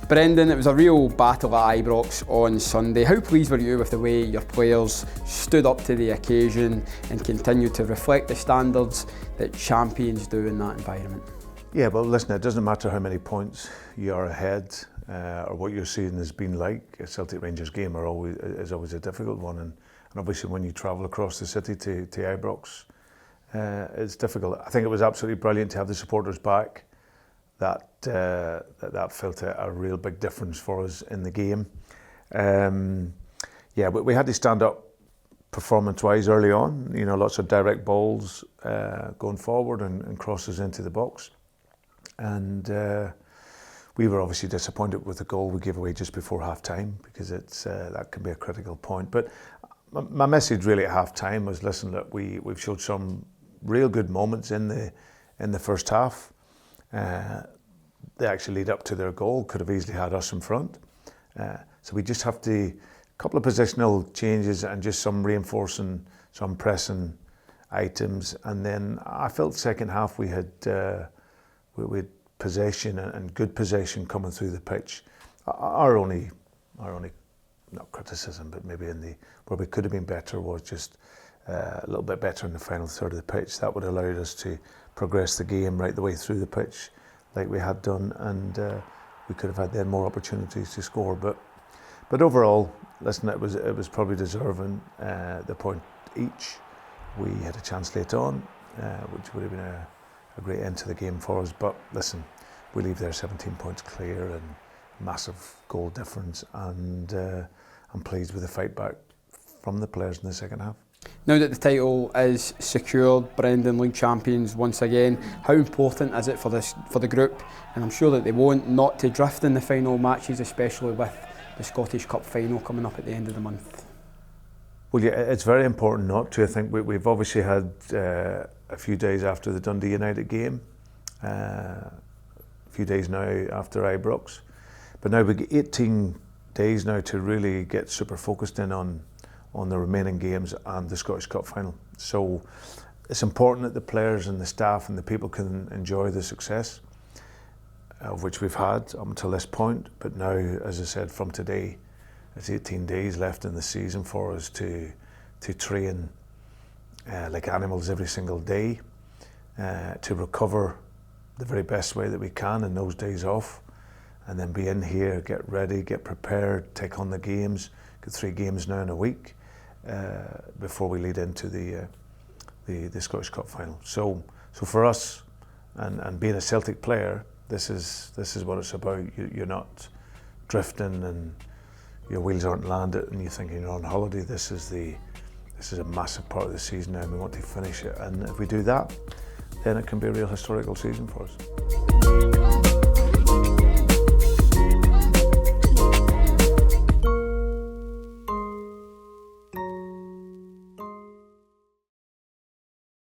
Brendan, it was a real battle at Ibrox on Sunday. How pleased were you with the way your players stood up to the occasion and continued to reflect the standards that champions do in that environment? Yeah, well listen, it doesn't matter how many points you are ahead or what your season has been like. A Celtic Rangers game is always a difficult one, and obviously when you travel across the city to Ibrox, it's difficult. I think it was absolutely brilliant to have the supporters back. That felt a real big difference for us in the game. Yeah, but we had to stand up performance-wise early on. You know, lots of direct balls going forward and crosses into the box. And we were obviously disappointed with the goal we gave away just before half-time, because that can be a critical point. But my message really at half-time was, listen, look, we've showed some real good moments in the first half. They actually lead up to their goal, could have easily had us in front. So we just have to, a couple of positional changes and just some reinforcing, some pressing items. And then I felt second half we had possession and good possession coming through the pitch. Our only not criticism, but maybe where we could have been better was just a little bit better in the final third of the pitch. That would have allowed us to progress the game right the way through the pitch like we had done, and we could have had then more opportunities to score. But overall, listen, it was probably deserving the point each. We had a chance late on, which would have been a great end to the game for us. But listen, we leave there 17 points clear and massive goal difference, and I'm pleased with the fight back from the players in the second half. Now that the title is secured, Brendan, league champions once again, how important is it for the group? And I'm sure that they won't not to drift in the final matches, especially with the Scottish Cup final coming up at the end of the month. Well, yeah, it's very important not to. I think we've obviously had a few days after the Dundee United game, a few days now after Ibrox, but now we've got 18 days now to really get super focused in on the remaining games and the Scottish Cup final. So it's important that the players and the staff and the people can enjoy the success of which we've had up until this point. But now, as I said, from today, it's 18 days left in the season for us to train like animals every single day, to recover the very best way that we can in those days off, and then be in here, get ready, get prepared, take on the games. Got 3 games now in a week before we lead into the Scottish Cup final. So for us, and being a Celtic player, this is what it's about. You're not drifting and your wheels aren't landed and you're thinking you're on holiday. This is a massive part of the season now, and we want to finish it. And if we do that, then it can be a real historical season for us.